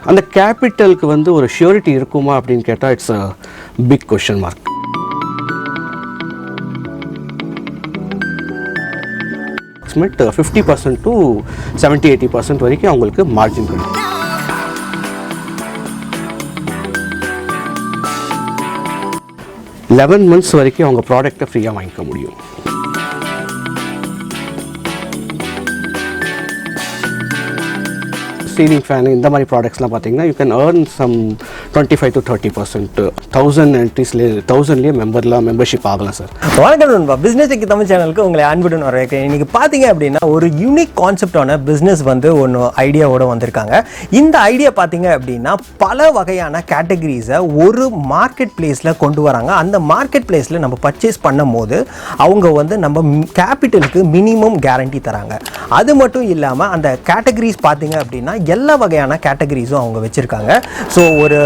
அந்த கேபிட்டலுக்கு வந்து ஒரு ஷியூரிட்டி இருக்குமா அப்படின்னு கேட்டால் it's a big question mark. Approximate 50% to 70-80% வரைக்கும் அவங்களுக்கு மார்ஜின் கிடைக்கும். லெவன் மந்த்ஸ் வரைக்கும் அவங்க ப்ராடக்டை ஃப்ரீயாக வாங்கிக்க முடியும். சீலிங் ஃபேன் இந்த மாதிரி ப்ராடக்ட்ஸ்லாம் பார்த்தீங்கன்னா you can earn some 25 to 30%. 1000 என்ட்ரிஸ்லேயே 1000லேயே மெம்பர்ஷிப் ஆகலாம் சார். வணக்கம் நண்பா, பிஸ்னஸ் டெக்கி தமிழ் சேனலுக்கு உங்களை அன்புடன் வரவேற்கிறேன். இன்றைக்கி பார்த்தீங்க அப்படின்னா ஒரு யூனிக் கான்செப்டான பிஸ்னஸ் வந்து ஒன்று ஐடியாவோடு வந்திருக்காங்க. இந்த ஐடியா பார்த்தீங்க அப்படின்னா பல வகையான கேட்டகரிஸை ஒரு மார்க்கெட் பிளேஸில் கொண்டு வராங்க. அந்த மார்க்கெட் பிளேஸில் நம்ம பர்ச்சேஸ் பண்ணும் போது அவங்க வந்து நம்ம கேபிட்டலுக்கு மினிமம் கேரண்டி தராங்க. அது மட்டும் இல்லாமல் அந்த கேட்டகரிஸ் பார்த்தீங்க அப்படின்னா எல்லா வகையான கேட்டகரிஸும் அவங்க வச்சுருக்காங்க. ஸோ ஒரு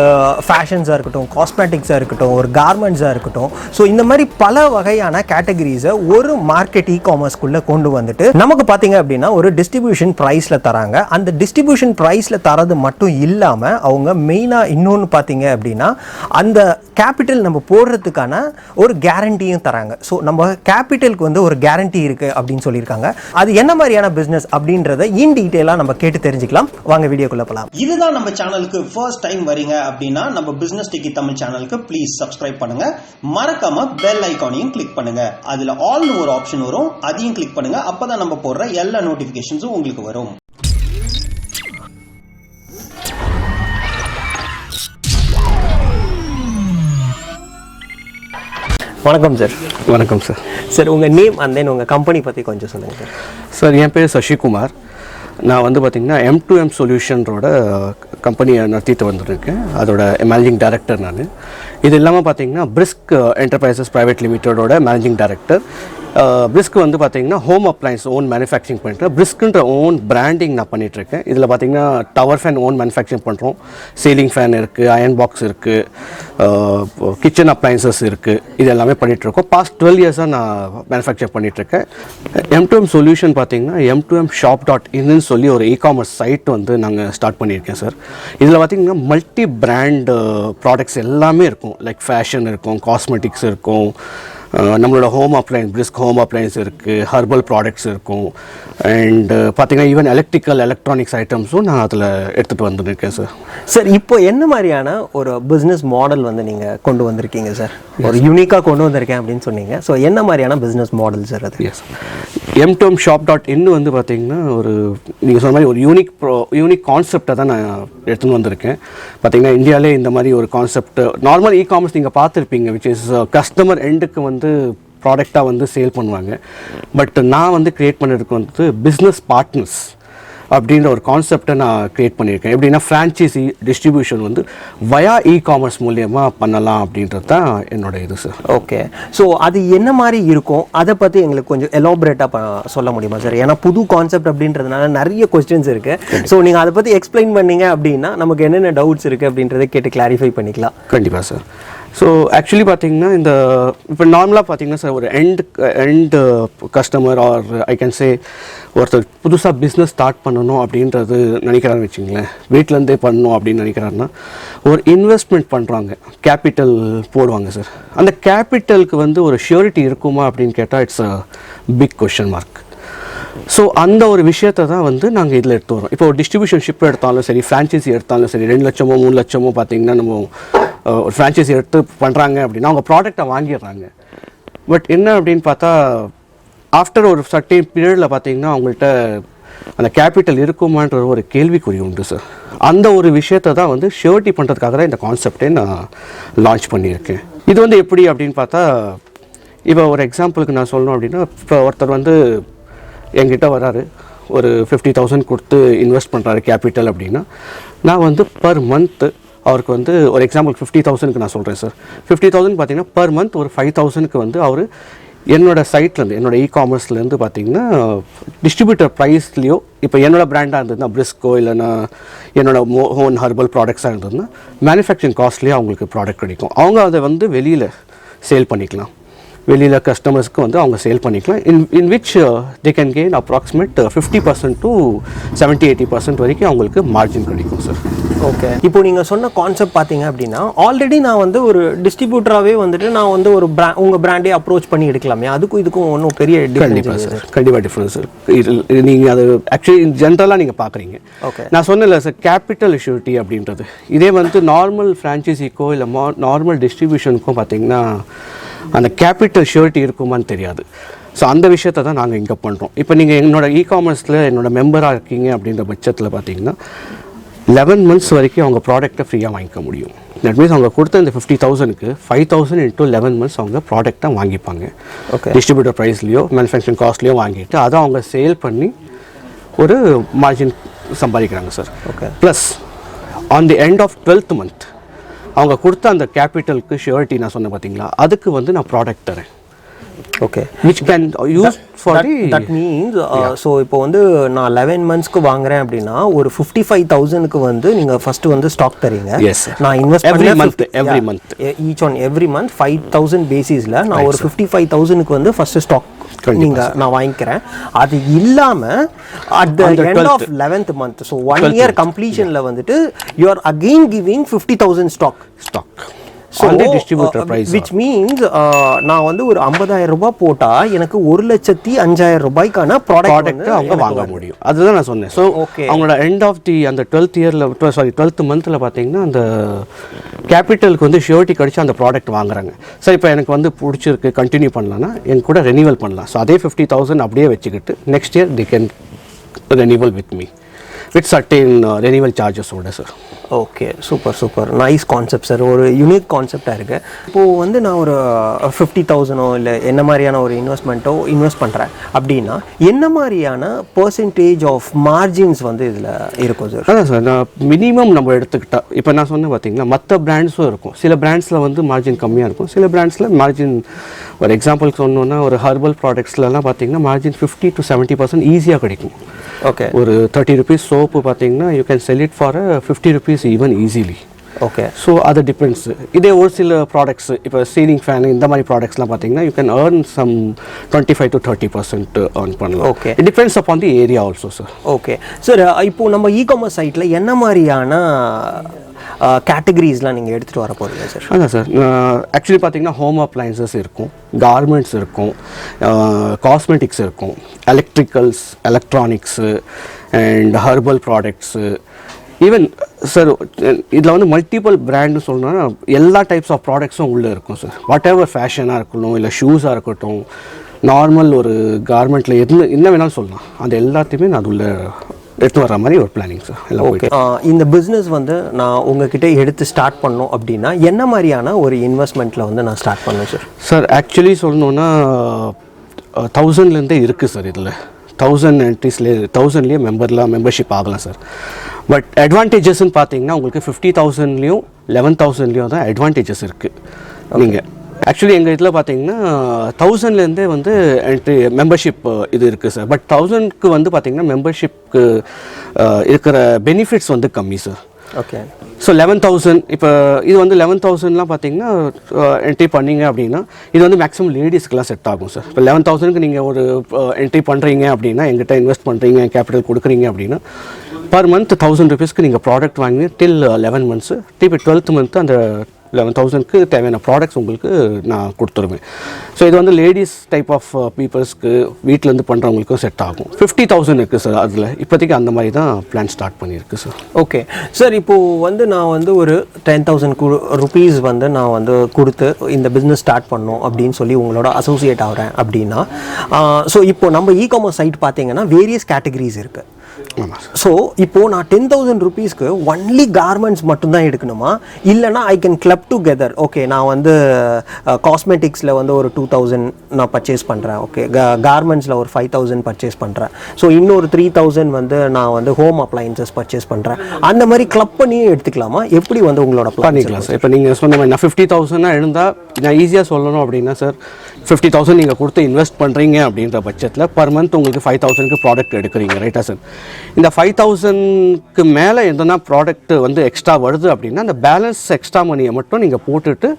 ஃபேஷன்ஸாக இருக்கட்டும், காஸ்மெட்டிக்ஸாக இருக்கட்டும், ஒரு கார்மெண்ட்ஸாக இருக்கட்டும், ஸோ இந்த மாதிரி பல வகையான கேட்டகரிஸை ஒரு மார்க்கெட் காமர்ஸ்குள்ளே கொண்டு வந்துட்டு நமக்கு பார்த்தீங்க அப்படின்னா ஒரு டிஸ்ட்ரிபியூஷன் ப்ரைஸில் தராங்க. அந்த டிஸ்ட்ரிபியூஷன் ப்ரைஸில் தரது மட்டும் இல்லாமல் அவங்க மெயினாக இன்னொன்று பார்த்தீங்க அப்படின்னா அந்த கேபிட்டல் நம்ம போடுறதுக்கான ஒரு கேரண்டியும் தராங்க. ஸோ நம்ம கேபிட்டலுக்கு வந்து ஒரு கேரண்டி இருக்குது அப்படின்னு சொல்லியிருக்காங்க. அது என்ன மாதிரியான பிஸ்னஸ் அப்படின்றத இன் டீட்டெயிலாக நம்ம கேட்டு தெரிஞ்சுக்கலாம். வாங்க வீடியோக்குள்ள போகலாம். இதுதான் நம்ம சேனலுக்கு ஃபர்ஸ்ட் டைம் வரீங்க அப்படின்னா நம்ம பிசினஸ் டெக்கி தமிழ் சேனலுக்கு ப்ளீஸ் சப்ஸ்கிரைப் பண்ணுங்க. மறக்காம பெல் ஐகானையும் கிளிக் பண்ணுங்க. அதுல ஆல்னு ஒரு ஆப்ஷன் வரும், அதையும் கிளிக் பண்ணுங்க. அப்பதான் நம்ம போடுற எல்லா நோட்டிபிகேஷன்ஸும் உங்களுக்கு வரும். வணக்கம் சார். வணக்கம் சார். சார் உங்கள் நேம் அண்ட் தென் உங்கள் கம்பெனி பற்றி கொஞ்சம் சொல்லுங்கள் சார். சார் என் பேர் சசிகுமார். நான் வந்து பார்த்திங்கன்னா M2M சொல்யூஷன்ஸோட கம்பெனியை நடத்திட்டு வந்துருக்கேன். அதோட மேனேஜிங் டைரக்டர் நான். இது இல்லாமல் பார்த்திங்கன்னா பிரிஸ்க் என்டர்பிரைசஸ் ப்ரைவேட் லிமிட்டடோட மேனேஜிங் டைரக்டர். பிரிஸ்க் வந்து பார்த்திங்கன்னா ஹோம் அப்ளைன்ஸ் ஓன் மேனுஃபேக்சரிங் பண்ணிட்டு பிரிஸ்க்குன்ற ஓன் பிராண்டிங் நான் பண்ணிகிட்ருக்கேன். இதில் பார்த்திங்கன்னா டவர் ஃபேன் ஓன் மேனுஃபேக்சரிங் பண்ணுறோம். சீலிங் ஃபேன் இருக்குது, அயன் பாக்ஸ் இருக்குது, கிச்சன் அப்ளைன்சஸ் இருக்குது. இது எல்லாமே பண்ணிகிட்ருக்கோம். பாஸ்ட் 12 இயர்ஸாக நான் மேனுஃபேக்சர் பண்ணிகிட்ருக்கேன். M2M சொல்யூஷன் பார்த்திங்கன்னா M2M shop.in சொல்லி ஒரு காமர்ஸ் சைட் வந்து நாங்கள் ஸ்டார்ட் பண்ணியிருக்கேன் சார். இதில் பார்த்திங்கன்னா மல்டி பிராண்ட் ப்ராடக்ட்ஸ் எல்லாமே இருக்கும். லைக் ஃபேஷன் இருக்கும், காஸ்மெட்டிக்ஸ் இருக்கும், நம்மளோட home appliance brisk home appliance இருக்குது, ஹெர்பல் ப்ராடக்ட்ஸ் இருக்கும், அண்டு பார்த்திங்கன்னா ஈவன் எலக்ட்ரானிக்ஸ் ஐட்டம்ஸும் நான் அதில் எடுத்துகிட்டு வந்துருக்கேன் சார். சார் இப்போ என்ன மாதிரியான ஒரு பிஸ்னஸ் மாடல் வந்து நீங்கள் கொண்டு வந்திருக்கீங்க சார்? ஒரு யூனிக்காக கொண்டு வந்திருக்கேன் அப்படின்னு சொன்னீங்க. ஸோ என்ன மாதிரியான பிஸ்னஸ் மாடல் சார் அது? எஸ், M2M shop.in வந்து பார்த்திங்கன்னா ஒரு நீங்கள் சொன்ன மாதிரி ஒரு யூனிக் கான்செப்டை தான் நான் எடுத்துன்னு வந்திருக்கேன். பார்த்திங்கன்னா இந்தியாவிலே இந்த மாதிரி ஒரு கான்செப்ட் நார்மல் காமர்ஸ் நீங்கள் பார்த்துருப்பீங்க, விச் இஸ் கஸ்டமர் எண்டுக்கு வந்து ப்ராடக்டாக வந்து சேல் பண்ணுவாங்க. பட் நான் வந்து க்ரியேட் பண்ணிருக்கு வந்து பிஸ்னஸ் பார்ட்னர்ஸ் அப்படின்ற ஒரு கான்செப்டை நான் க்ரியேட் பண்ணியிருக்கேன். எப்படின்னா ஃப்ரான்ச்சைசி டிஸ்ட்ரிபியூஷன் வந்து வயா காமர்ஸ் மூலியமாக பண்ணலாம் அப்படின்றது தான் என்னோட இது சார். ஓகே, ஸோ அது என்ன மாதிரி இருக்கும் அதை பற்றி எங்களுக்கு கொஞ்சம் எலாபரேட்டாக சொல்ல முடியுமா சார்? ஏன்னா புது கான்செப்ட் அப்படின்றதுனால நிறைய கொஸ்டின்ஸ் இருக்குது. ஸோ நீங்கள் அதை பற்றி எக்ஸ்பிளைன் பண்ணீங்க அப்படின்னா நமக்கு என்னென்ன டவுட்ஸ் இருக்குது அப்படின்றத கேட்டு கிளாரிஃபை பண்ணிக்கலாம். கண்டிப்பாக சார். ஸோ ஆக்சுவலி பார்த்திங்கன்னா இந்த இப்போ நார்மலாக பார்த்திங்கன்னா சார் ஒரு end customer R I can say ஒருத்தர் புதுசாக பிஸ்னஸ் ஸ்டார்ட் பண்ணணும் அப்படின்றது நினைக்கிறான்னு வச்சுங்களேன், வீட்டிலேருந்தே பண்ணணும் அப்படின்னு நினைக்கிறாருன்னா ஒரு இன்வெஸ்ட்மெண்ட் பண்ணுறாங்க, கேபிட்டல் போடுவாங்க சார். அந்த கேபிட்டலுக்கு வந்து ஒரு ஷியூரிட்டி இருக்குமா அப்படின்னு கேட்டால் it's a big question mark. So அந்த ஒரு விஷயத்தை தான் வந்து நாங்கள் இதில் எடுத்து வரோம். இப்போ ஒரு டிஸ்ட்ரிபியூஷன் ஷிப் எடுத்தாலும் சரி, ஃப்ரான்ச்சைசி எடுத்தாலும் சரி, 2 லட்சமோ 3 லட்சமோ பார்த்திங்கன்னா நம்ம ஒரு ஃப்ரான்ச்சைசி எடுத்து பண்ணுறாங்க அப்படின்னா அவங்க ப்ராடக்டை வாங்கிடுறாங்க. பட் என்ன அப்படின்னு பார்த்தா ஆஃப்டர் ஒரு சர்டைன் பீரியடில் பார்த்திங்கன்னா அவங்கள்ட்ட அந்த கேபிட்டல் இருக்குமான்ற ஒரு கேள்விக்குறி உண்டு சார். அந்த ஒரு விஷயத்தை தான் வந்து ஷியூரிட்டி பண்ணுறதுக்காக தான் இந்த கான்செப்டே நான் லான்ச் பண்ணியிருக்கேன். இது வந்து எப்படி அப்படின்னு பார்த்தா இப்போ ஒரு எக்ஸாம்பிளுக்கு நான் சொல்லணும் அப்படின்னா, இப்போ ஒருத்தர் வந்து என்கிட்ட வராரு, ஒரு 50,000 கொடுத்து இன்வெஸ்ட் பண்ணுறாரு கேபிட்டல் அப்படின்னா, நான் வந்து பர் மந்த்து அவருக்கு வந்து ஒரு எக்ஸாம்பிள் 50,000க்கு நான் சொல்கிறேன் சார். 50,000 பார்த்திங்கன்னா பர் மந்த் ஒரு 5,000க்கு வந்து அவர் என்னோடய சைட்லேருந்து என்னோடய காமர்ஸ்லேருந்து பார்த்திங்கன்னா டிஸ்ட்ரிபியூட்டர் ப்ரைஸ்லேயோ, இப்போ என்னோடய பிராண்டாக இருந்ததுன்னா பிரிஸ்கோ இல்லைன்னா என்னோடய ஓன் ஹெர்பல் ப்ராடக்ட்ஸாக இருந்ததுன்னா மேனுஃபேக்சரிங் காஸ்ட்லேயே அவங்களுக்கு ப்ராடக்ட் கிடைக்கும். அவங்க அதை வந்து வெளியில் சேல் பண்ணிக்கலாம். வெளியில் கஸ்டமர்ஸ்க்கு வந்து அவங்க சேல் பண்ணிக்கலாம். In which they can gain approximate 50% to 70-80% வரைக்கும் அவங்களுக்கு மார்ஜின் கிடைக்கும் சார். ஓகே, இப்போ நீங்கள் சொன்ன கான்செப்ட் பார்த்தீங்க அப்படின்னா ஆல்ரெடி நான் வந்து ஒரு டிஸ்ட்ரிபியூட்டராகவே வந்துட்டு நான் வந்து ஒரு உங்கள் பிராண்டே அப்ரோச் பண்ணி எடுக்கலாமே, அதுக்கும் இதுக்கும் ஒன்றும் பெரிய கண்டிப்பாக சார், கண்டிப்பாக டிஃப்ரென்ஸ் சார். நீங்கள் அது ஆக்சுவலி ஜென்ரலாக நீங்கள் பார்க்குறீங்க. ஓகே, நான் சொன்னேன்ல சார், கேபிட்டல் இஷ்யூரிட்டி அப்படின்றது இதே வந்து நார்மல் ஃப்ரான்ச்சைசிக்கோ இல்லை நார்மல் டிஸ்ட்ரிபியூஷனுக்கும் பார்த்தீங்கன்னா அந்த கேபிட்டல் ஷூரிட்டி இருக்குமான்னு தெரியாது. ஸோ அந்த விஷயத்தை தான் நாங்கள் இங்கே பண்ணுறோம். இப்போ நீங்கள் என்னோட இ-காமர்ஸில் என்னோட மெம்பராக இருக்கீங்க அப்படின்ற பட்சத்தில் பார்த்தீங்கன்னா 11 months வரைக்கும் அவங்க ப்ராடக்ட்டை ஃப்ரீயாக வாங்கிக்க முடியும். தட் மீன்ஸ் அவங்க கொடுத்த இந்த 50,000க்கு 5,000 into 11 months அவங்க ப்ராடக்ட்டை வாங்கிப்பாங்க. ஓகே, டிஸ்ட்ரிபியூட்டர் ப்ரைஸ்லையோ மேனுஃபேக்சரிங் காஸ்ட்லையோ வாங்கிட்டு அதை அவங்க சேல் பண்ணி ஒரு மார்ஜின் சம்பாதிக்கிறாங்க sir. Okay, plus on the end of 12th month அவங்க கொடுத்த அந்த கேபிட்டலுக்கு ஷூரிட்டி நான் சொன்னேன் பார்த்தீங்களா, அதுக்கு வந்து நான் ப்ராடக்ட் தரேன். Okay, which can use for the that means so இப்போ வந்து நான் 11 monthsக்கு வாங்குறேன் அப்படின்னா ஒரு 55,000க்கு வந்து நீங்கள் ஃபர்ஸ்ட் வந்து ஸ்டாக் தரீங்க. Yes sir. நான் invest every month each on every month 5,000 பேசிஸில் நான் ஒரு 55,000க்கு வந்து ஃபர்ஸ்ட் ஸ்டாக் நீங்கள் நான் வாங்கிக்கிறேன். அது இல்லாமல் at the end of 11th month so 1 year கம்ப்ளீஷனில் வந்துட்டு you are again giving 50,000 stock. So on the distributor price, which means நான் வந்து ஒரு 50,000 ரூபாய் போட்டா எனக்கு 1,05,000 ரூபாய்க்கான ப்ராடக்ட் அவங்க வாங்க முடியும். அதுதான் நான் சொன்னேன். ஸோ அவங்களோட எண்ட் ஆஃப் தி அந்த 12th monthல பார்த்தீங்கன்னா அந்த கேபிட்டலுக்கு வந்து ஷூரிட்டி கிடைச்சி அந்த ப்ராடக்ட் வாங்குறாங்க. சார் இப்போ எனக்கு வந்து பிடிச்சிருக்கு கண்டினியூ பண்ணலான்னா என் கூட ரெனிவல் பண்ணலாம். ஸோ அதே 50,000 அப்படியே வச்சுக்கிட்டு next year the can renewal with me with certain renewal சார்ஜஸோட sir. Okay, super nice concept sir. ஒரு யூனிக் கான்செப்டாக இருக்குது. இப்போது வந்து நான் ஒரு 50,000 இல்லை என்ன மாதிரியான ஒரு இன்வெஸ்ட்மெண்ட்டோ இன்வெஸ்ட் பண்ணுறேன் அப்படின்னா என்ன மாதிரியான பர்சன்டேஜ் ஆஃப் மார்ஜின்ஸ் வந்து இதில் இருக்கும் சார்? அதான் சார், நான் மினிமம் நம்ம எடுத்துக்கிட்டா இப்போ நான் சொன்னேன் பார்த்தீங்களா, மற்ற பிராண்ட்ஸும் இருக்கும். சில பிராண்ட்ஸில் வந்து மார்ஜின் கம்மியாக இருக்கும், சில பிராண்ட்ஸில் மார்ஜின் ஒரு எக்ஸாம்பிளுக்கு சொன்னோன்னா ஒரு ஹெர்பல் ப்ராடக்ட்ஸ்லாம் பார்த்தீங்கன்னா மார்ஜின் 50 to 70% ஈஸியாக கிடைக்கும். ஓகே, ஒரு 30 rupees சோப்பு பார்த்தீங்கன்னா you can sell it for 50 rupees even easily. Okay, so அது டிபெண்ட்ஸ். இதே ஒரு சில ப்ராடக்ட்ஸ் இப்போ சீலிங் ஃபேன் இந்த மாதிரி ப்ராடக்ட்ஸ்லாம் பார்த்தீங்கன்னா you can earn some 25 to 30% earn பண்ணலாம். Okay, it depends upon the area also sir. Okay sir, இப்போ நம்ம இ-காமர்ஸ் சைட்டில் என்ன மாதிரியான கேட்டகரிஸ்லாம் நீங்கள் எடுத்துகிட்டு வர போகிறீங்க சார்? அதான் சார், ஆக்சுவலி பார்த்தீங்கன்னா ஹோம் அப்ளையன்சஸ் இருக்கும், கார்மெண்ட்ஸ் இருக்கும், காஸ்மெட்டிக்ஸ் இருக்கும், electricals, electronics and herbal products. Even sir இதில் வந்து மல்டிபிள் பிராண்டு சொல்லணும்னா எல்லா டைப்ஸ் ஆஃப் ப்ராடக்ட்ஸும் உள்ளே இருக்கும் சார். வாட் எவர் ஃபேஷனாக இருக்கட்டும் இல்லை ஷூஸாக இருக்கட்டும், நார்மல் ஒரு கார்மெண்ட்டில் என்ன வேணாலும் சொல்லலாம், அந்த எல்லாத்தையுமே நான் அது உள்ள எடுத்து வர மாதிரி ஒரு பிளானிங் சார். ஓகே, இந்த பிஸ்னஸ் வந்து நான் உங்ககிட்ட எடுத்து ஸ்டார்ட் பண்ணோம் அப்படின்னா என்ன மாதிரியான ஒரு இன்வெஸ்ட்மெண்ட்டில் வந்து நான் ஸ்டார்ட் பண்ணேன் சார்? சார் ஆக்சுவலி சொல்லணுன்னா 1000லேருந்தே இருக்குது சார். இதில் 1000 என்ட்ரிஸ்லேயே 1000லேயே மெம்பர்ஷிப் ஆகலாம் சார். பட் அட்வான்டேஜஸ்ன்னு பார்த்தீங்கன்னா உங்களுக்கு 50,000லேயும் 11,000லேயும் தான் அட்வான்டேஜஸ் இருக்குது. நீங்கள் ஆக்சுவலி எங்கள் இதில் பார்த்தீங்கன்னா 1000லேருந்தே வந்து என்ட்ரி மெம்பர்ஷிப் இது இருக்குது சார். பட் 1000க்கு வந்து பார்த்தீங்கன்னா மெம்பர்ஷிப்க்கு இருக்கிற பெனிஃபிட்ஸ் வந்து கம்மி சார். ஓகே, ஸோ 11,000 இப்போ இது வந்து 11,000லாம் பார்த்தீங்கன்னா என்ட்ரி பண்ணிங்க அப்படின்னா இது வந்து மேக்ஸிமம் லேடிஸ்க்கெலாம் செட் ஆகும் சார். இப்போ 11,000க்கு நீங்கள் ஒரு என்ட்ரி பண்ணுறீங்க அப்படின்னா எங்கிட்ட இன்வெஸ்ட் பண்ணுறீங்க, கேபிட்டல் கொடுக்குறீங்க அப்படின்னா பர் மந்த் 1,000 rupeesக்கு நீங்கள் ப்ராடக்ட் வாங்கி டில் 11 months, திருப்பி 12th month அந்த 11,000க்கு தேவையான ப்ராடக்ட்ஸ் உங்களுக்கு நான் கொடுத்துருவேன். ஸோ இது வந்து லேடிஸ் டைப் ஆஃப் பீப்புள்ஸ்க்கு வீட்டிலேருந்து பண்ணுறவங்களுக்கும் செட் ஆகும். 50,000 இருக்குது சார். அதில் இப்போதைக்கு அந்த மாதிரி தான் பிளான் ஸ்டார்ட் பண்ணியிருக்கு சார். ஓகே சார், இப்போது வந்து நான் வந்து ஒரு 10,000 rupees வந்து நான் வந்து கொடுத்து இந்த பிஸ்னஸ் ஸ்டார்ட் பண்ணோம் அப்படின்னு சொல்லி உங்களோட அசோசியேட் ஆகிறேன் அப்படின்னா ஸோ இப்போது நம்ம இ-காமர்ஸ் சைட் பார்த்தீங்கன்னா வேரியஸ் கேட்டகரிஸ் இருக்குது. ஸோ இப்போது நான் 10,000 rupeesக்கு ஒன்லி கார்மெண்ட்ஸ் மட்டும்தான் எடுக்கணுமா, இல்லைனா I can club together? Okay, நான் வந்து காஸ்மெட்டிக்ஸில் வந்து ஒரு 2,000 நான் பர்ச்சேஸ் பண்ணுறேன், ஓகே கார்மெண்ட்ஸில் ஒரு 5,000 பர்ச்சேஸ் பண்ணுறேன், ஸோ இன்னொரு 3,000 வந்து நான் வந்து ஹோம் அப்ளையன்சஸ் பர்ச்சேஸ் பண்ணுறேன், அந்த மாதிரி கிளப் பண்ணி எடுத்துக்கலாமா? எப்படி வந்து உங்களோட பண்ணிக்கலாம் சார்? இப்போ நீங்கள் சொன்ன மாதிரி நான் 50,000 இருந்தால் நான் ஈஸியாக சொல்லணும் அப்படின்னா சார் 50,000 நீங்கள் கொடுத்து இன்வெஸ்ட் பண்ணுறீங்க அப்படின்ற பட்சத்தில் பர் மந்த் உங்களுக்கு 5,000க்கு ப்ராடக்ட் எடுக்கிறீங்க, ரைட்டா சார்? இந்த 5,000க்கு மேலே எந்தனா ப்ராடக்ட் வந்து எக்ஸ்ட்ரா வருது அப்படின்னா அந்த பேலன்ஸ் எக்ஸ்ட்ரா மணியை மட்டும் நீங்கள் போட்டுட்டு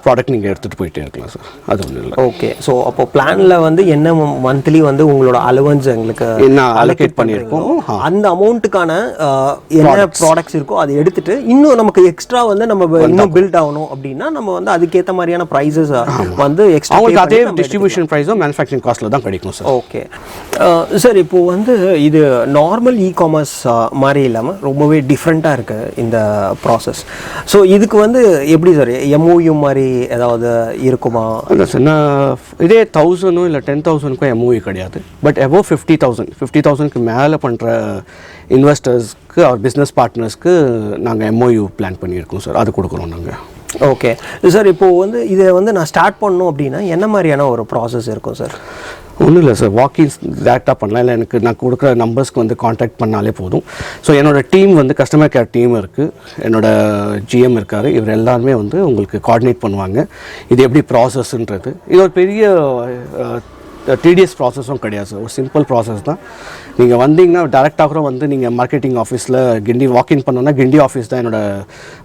ப்ராடக்ட் நீங்கள் எடுத்துகிட்டு போயிட்டே இருக்கலாம் சார். அது ஒன்றும் இல்லை. ஓகே. ஸோ அப்போ பிளானில் வந்து என்ன மந்த்லி வந்து உங்களோட அலவன்ஸ் எங்களுக்கு என்ன அலோகேட் பண்ணியிருக்கோம், அந்த அமௌண்ட்டுக்கான என்ன ப்ராடக்ட்ஸ் இருக்கோ அதை எடுத்துட்டு இன்னும் நமக்கு எக்ஸ்ட்ரா வந்து நம்ம இன்னும் பில்ட் ஆகணும் அப்படின்னா நம்ம வந்து அதுக்கேற்ற மாதிரியான ப்ரைஸஸ் வந்து எக்ஸ்ட்ரா அவங்களுக்கு அதே டிஸ்ட்ரிபியூஷன் ப்ரைஸும் மேனுஃபேக்சரிங் காஸ்ட்டில் தான் கிடைக்கும் சார். Okay sir. இப்போது வந்து இது நார்மல் இ-காமர்ஸ் மாதிரி இல்லாமல் ரொம்பவே டிஃப்ரெண்ட்டாக இருக்குது இந்த ப்ராசஸ். ஸோ இதுக்கு வந்து எப்படி சார் எம்ஓயு மாதிரி ஏதாவது இருக்குமா? இல்லை சார், நான் இதே 1000 இல்லை 10,000 எம்ஓயு கிடையாது. பட் அபோவ் 50,000 மேலே பண்ணுற இன்வெஸ்டர்ஸ்க்கு அவர் பிஸ்னஸ் பார்ட்னர்ஸ்க்கு நாங்கள் எம்ஓயு பிளான் பண்ணியிருக்கோம் சார். அது கொடுக்குறோம் நாங்கள். Okay sir. இப்போது வந்து இதை வந்து நான் ஸ்டார்ட் பண்ணணும் அப்படின்னா என்ன மாதிரியான ஒரு ப்ராசஸ் இருக்கும் சார்? ஒன்றும் இல்லை சார், வாக்கிங்ஸ் டேரெக்டாக பண்ணலாம். இல்லை எனக்கு நான் கொடுக்குற நம்பர்ஸ்க்கு வந்து காண்டாக்ட் பண்ணாலே போதும். ஸோ என்னோடய டீம் வந்து கஸ்டமர் கேர் டீம் இருக்குது, என்னோடய ஜிஎம் இருக்கார், இவர் எல்லாருமே வந்து உங்களுக்கு கோஆர்டினேட் பண்ணுவாங்க இது எப்படி ப்ராசஸ்ன்றது. இது ஒரு பெரிய டிடிஎஸ் ப்ராசஸும் கிடையாது சார், ஒரு சிம்பிள் ப்ராசஸ் தான். நீங்கள் வந்தீங்கன்னா டேரெக்டாக கூட வந்து நீங்கள் மார்க்கெட்டிங் ஆஃபீஸில் கிண்டி வாக்கின் பண்ணோன்னா கிண்டி ஆஃபீஸ் தான் என்னோடய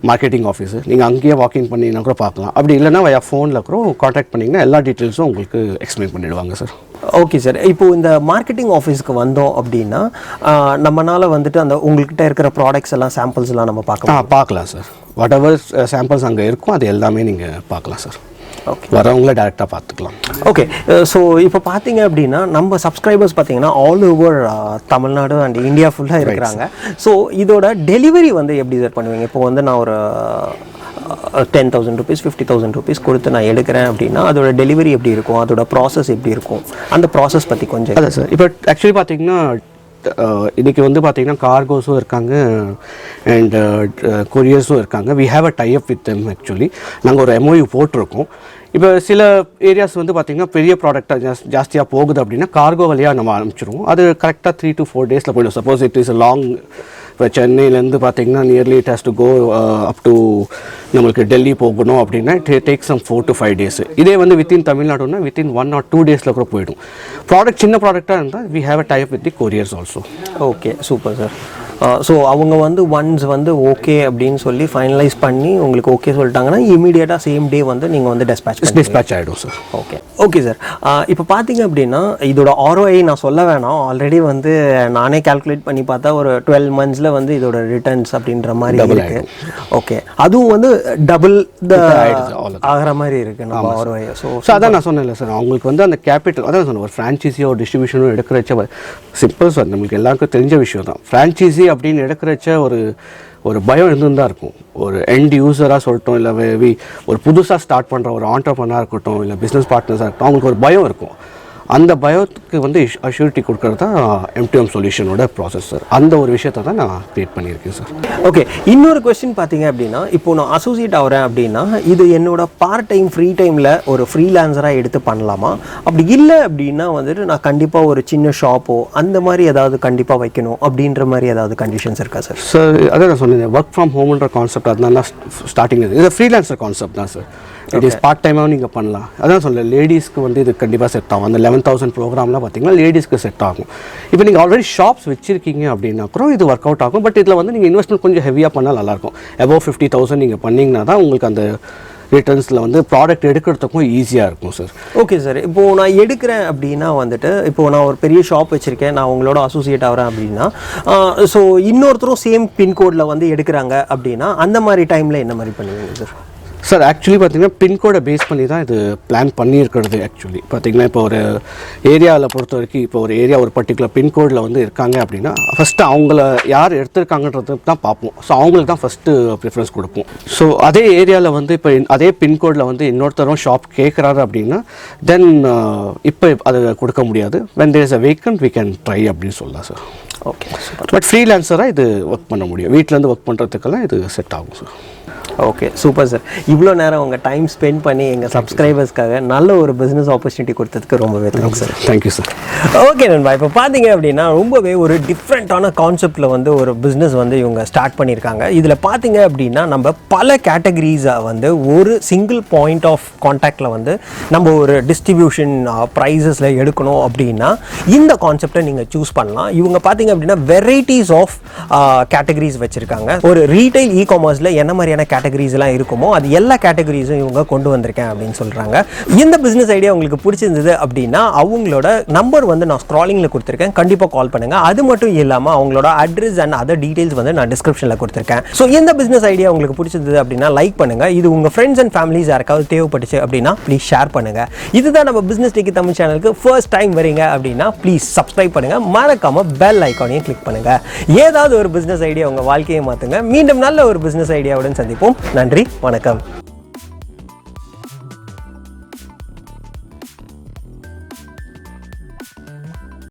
மார்க்கெட்டிங் ஆஃபீஸு. நீங்கள் அங்கேயே வாக்கின் பண்ணிங்கன்னா கூட பார்க்கலாம். அப்படி இல்லைனா வயா ஃபோனில் கூட காண்டாக்ட் பண்ணிங்கன்னா எல்லா டீட்டெயில்ஸும் உங்களுக்கு எக்ஸ்பிளைன் பண்ணிவிடுவாங்க சார். Okay sir. இப்போது இந்த மார்க்கெட்டிங் ஆஃபீஸ்க்கு வந்தோம் அப்படின்னா நம்மளால் வந்துட்டு அந்த உங்கள்கிட்ட இருக்கிற ப்ராடக்ட்ஸ் எல்லாம் சாம்பிள்ஸ் எல்லாம் நம்ம பார்க்கலாம் சார். வாட் எவர் சாம்பிள்ஸ் அங்கே இருக்கும் அது எல்லாமே நீங்கள் பார்க்கலாம் சார். ஓகே, வரவங்கள டேரெக்டாக பார்த்துக்கலாம். ஓகே. ஸோ இப்போ பார்த்தீங்க அப்படின்னா நம்ம சப்ஸ்கிரைபர்ஸ் பார்த்தீங்கன்னா all over Tamil Nadu and India ஃபுல்லாக இருக்கிறாங்க. ஸோ இதோட டெலிவரி வந்து எப்படி சார் பண்ணுவீங்க? இப்போ வந்து நான் ஒரு 10,000 rupees 50,000 rupees கொடுத்து நான் எடுக்கிறேன் அப்படின்னா அதோட டெலிவரி எப்படி இருக்கும், அதோட ப்ராசஸ் எப்படி இருக்கும், அந்த ப்ராசஸ் பற்றி கொஞ்சம். அதான் சார், இப்போ ஆக்சுவலி பார்த்தீங்கன்னா இன்றைக்கி வந்து பார்த்திங்கன்னா கார்கோஸும் இருக்காங்க அண்ட் கொரியர்ஸும் இருக்காங்க. We have a tie up with them. Actually நாங்கள் ஒரு எம்ஓயு போட்டிருக்கோம். இப்போ சில ஏரியாஸ் வந்து பார்த்திங்கன்னா பெரிய ப்ராடக்டாக ஜாஸ்தியாக போகுது அப்படின்னா கார்கோ வழியாக நம்ம அனுப்பிச்சிடுவோம். அது கரெக்டாக 3 to 4 days போய்டும். சப்போஸ் இட் இஸ் லாங், இப்போ சென்னையிலேருந்து பார்த்திங்கன்னா nearly it has to go up to நம்மளுக்கு டெல்லி போகணும் அப்படின்னா it takes some 4 to 5 days. இதே வந்து வித்தின் தமிழ்நாடுனா வித்தின் 1 or 2 days கூட போய்டும். ப்ராடக்ட் சின்ன ப்ராடக்டாக இருந்தால் we have a tie up with the couriers also. Okay, super sir. So அவங்க வந்து ஒன்ஸ் வந்து ஓகே அப்படின்னு சொல்லி ஃபைனலைஸ் பண்ணி உங்களுக்கு ஓகே சொல்லிட்டாங்கன்னா இமீடியட்டாக சேம் டே வந்து நீங்கள் வந்து டிஸ்பேட்ச் ஆகிடும் சார். Okay sir. இப்போ பார்த்தீங்க அப்படின்னா இதோட ROI நான் சொல்ல வேணாம், ஆல்ரெடி வந்து நானே கால்குலேட் பண்ணி பார்த்தா ஒரு 12 months வந்து இதோட ரிட்டர்ன்ஸ் அப்படின்ற மாதிரி இருக்கு. ஓகே, அதுவும் வந்து டபுள் ஆகிற மாதிரி இருக்குது நம்ம ROI. ஸோ அதான் நான் சொன்னேன்ல சார், அவங்களுக்கு வந்து அந்த கேபிட்டல் அதான் சொன்னேன், ஒரு ஃப்ரான்ச்சைஸியோ டிஸ்ட்ரிபியூஷனோ எடுக்கிறச்ச சிம்பிள் சார், நம்மளுக்கு எல்லாருக்கும் தெரிஞ்ச விஷயம் தான். ஃப்ரான்ச்சைஸி அப்படின்னு எடுக்கிறச்ச ஒரு பயம் இருந்துதான் இருக்கும். ஒரு எண்ட் யூஸராக சொல்லட்டும், இல்லை ஒரு புதுசாக ஸ்டார்ட் பண்ணுற ஒரு ஆண்டர்ப்ரனராக இருக்கட்டும், இல்லை பிஸ்னஸ் பார்ட்னர்ஸாக இருக்கட்டும், அவங்களுக்கு ஒரு பயம் இருக்கும். அந்த பயத்துக்கு வந்து அஷ்யூரிட்டி கொடுக்கறது தான் M2M சொல்யூஷனோட ப்ராசஸ் சார். அந்த ஒரு விஷயத்தை தான் நான் க்ரியேட் பண்ணியிருக்கேன் சார். ஓகே, இன்னொரு கொஸ்டின் பார்த்தீங்க அப்படின்னா, இப்போ நான் அசோசியேட் ஆகிறேன் அப்படின்னா இது என்னோட பார்ட் டைம் ஃப்ரீ டைமில் ஒரு ஃப்ரீலான்சராக எடுத்து பண்ணலாமா? அப்படி இல்லை அப்படின்னா வந்துட்டு நான் கண்டிப்பாக ஒரு சின்ன ஷாப்போ அந்த மாதிரி ஏதாவது கண்டிப்பாக வைக்கணும் அப்படின்ற மாதிரி ஏதாவது கண்டிஷன்ஸ் இருக்கா சார்? சார் அதான் நான் சொன்னேன், ஒர்க் ஃப்ரம் ஹோம்ன்ற கான்செப்ட் அதனால ஸ்டார்டிங் இது ஃப்ரீலான்சர் கான்செப்ட் தான் சார். இட் இஸ் பார்ட் டைமாகவும் நீங்கள் பண்ணலாம். அதான் சொல்ல லேடிஸ்க்கு வந்து இது கண்டிப்பாக செட் ஆகும். அந்த 11,000 ப்ரோக்ராம்லாம் பார்த்தீங்கன்னா லேடிஸ்க்கு செட் ஆகும். இப்போ நீங்கள் ஆல்ரெடி ஷாப்ஸ் வச்சுருக்கீங்க அப்படின்னா கூட இது ஒர்க் அவுட் ஆகும். பட் இதில் வந்து நீங்கள் இன்வெஸ்ட்மெண்ட் கொஞ்சம் ஹெவியாக பண்ணால் நல்லாயிருக்கும். அபவ் 50,000 நீங்கள் பண்ணிங்கன்னா தான் உங்களுக்கு அந்த ரிட்டர்ன்ஸில் வந்து ப்ராடக்ட் எடுக்கிறதுக்கும் ஈஸியாக இருக்கும் சார். ஓகே சார், இப்போது நான் எடுக்கிறேன் அப்படின்னா வந்துட்டு இப்போது நான் ஒரு பெரிய ஷாப் வச்சுருக்கேன், நான் உங்களோட அசோசியேட் ஆகிறேன் அப்படின்னா, ஸோ இன்னொருத்தரும் சேம் பின்கோடில் வந்து எடுக்கிறாங்க அப்படின்னா அந்த மாதிரி டைமில் என்ன மாதிரி பண்ணுவீங்க சார்? சார் ஆக்சுவலி பார்த்தீங்கன்னா பின்கோடை பேஸ் பண்ணி தான் இது பிளான் பண்ணியிருக்கிறது. ஆக்சுவலி பார்த்தீங்கன்னா இப்போ ஒரு ஏரியாவில் பொறுத்த வரைக்கும் இப்போ ஒரு ஏரியா ஒரு பர்டிகுலர் பின்கோடில் வந்து இருக்காங்க அப்படின்னா ஃபஸ்ட்டு அவங்கள யார் எடுத்திருக்காங்கன்றது தான் பார்ப்போம். ஸோ அவங்களுக்கு தான் ஃபஸ்ட்டு ப்ரிஃபரன்ஸ் கொடுப்போம். ஸோ அதே ஏரியாவில் வந்து இப்போ அதே பின்கோடில் வந்து இன்னொருத்தரும் ஷாப் கேட்குறாரு அப்படின்னா தென் இப்போ அதை கொடுக்க முடியாது. when there is a vacant we can try அப்படின்னு சொல்லலாம் சார். ஓகே, பட் ஃப்ரீலான்சராக இது ஒர்க் பண்ண முடியும். வீட்டிலேருந்து ஒர்க் பண்ணுறதுக்கெல்லாம் இது செட் ஆகும் சார். Okay, super sir. இவ்வளோ நேரம் உங்கள் டைம் ஸ்பெண்ட் பண்ணி எங்கள் சப்ஸ்கிரைபர்ஸ்க்காக நல்ல ஒரு பிஸ்னஸ் ஆப்பர்ச்சுனிட்டி கொடுத்ததுக்கு ரொம்பவே thanks sir. Thank you sir. Okay நண்பா, இப்போ பார்த்தீங்க அப்படின்னா ரொம்பவே ஒரு டிஃப்ரெண்ட்டான கான்செப்டில் வந்து ஒரு பிஸ்னஸ் வந்து இவங்க ஸ்டார்ட் பண்ணியிருக்காங்க. இதில் பார்த்தீங்க அப்படின்னா நம்ம பல கேட்டகரிஸாக வந்து ஒரு சிங்கிள் பாயிண்ட் ஆஃப் கான்டாக்டில் வந்து நம்ம ஒரு டிஸ்ட்ரிபியூஷன் ப்ரைஸஸில் எடுக்கணும் அப்படின்னா இந்த கான்செப்டை நீங்கள் சூஸ் பண்ணலாம். இவங்க பார்த்தீங்க அப்படின்னா வெரைட்டிஸ் ஆஃப் கேட்டகரிஸ் வச்சுருக்காங்க. ஒரு ரீட்டைல் இ-காமர்ஸில் என்ன மாதிரியான கேட்டகரி கேட்டகரிஸ்லாம் இருக்குமோ அது எல்லா கேட்டகரிஸும் இவங்க கொண்டு வந்திருக்கேன் அப்படின்னு சொல்கிறாங்க. இந்த பிஸ்னஸ் ஐடியா உங்களுக்கு பிடிச்சிருந்தது அப்படின்னா அவங்களோட நம்பர் வந்து நான் ஸ்க்ராலிங்கில் கொடுத்துருக்கேன், கண்டிப்பாக கால் பண்ணுங்கள். அது மட்டும் இல்லாமல் அவங்களோட அட்ரஸ் அண்ட் அதர் டீட்டெயில்ஸ் வந்து நான் டிஸ்கிரிப்ஷனில் கொடுத்துருக்கேன். ஸோ இந்த பிஸ்னஸ் ஐடியா உங்களுக்கு பிடிச்சிருந்தது அப்படின்னா லைக் பண்ணுங்கள். இது உங்கள் ஃப்ரெண்ட்ஸ் அண்ட் ஃபேமிலிஸ் யாருக்காவது தேவைப்பட்டுச்சு அப்படின்னா ப்ளீஸ் ஷேர் பண்ணுங்கள். இதுதான் நம்ம பிஸ்னஸ் டெக்கி தமிழ் சேனலுக்கு ஃபர்ஸ்ட் டைம் வரீங்க அப்படின்னா ப்ளீஸ் சப்ஸ்கிரைப் பண்ணுங்கள். மறக்காமல் பெல் ஐக்கானையும் கிளிக் பண்ணுங்கள். ஏதாவது ஒரு பிஸ்னஸ் ஐடியா உங்கள் வாழ்க்கையை மாற்றுங்க. மீண்டும் நல்ல ஒரு பிஸ்னஸ் ஐடியாவுடன் சந்திப்போம். நன்றி, வணக்கம்.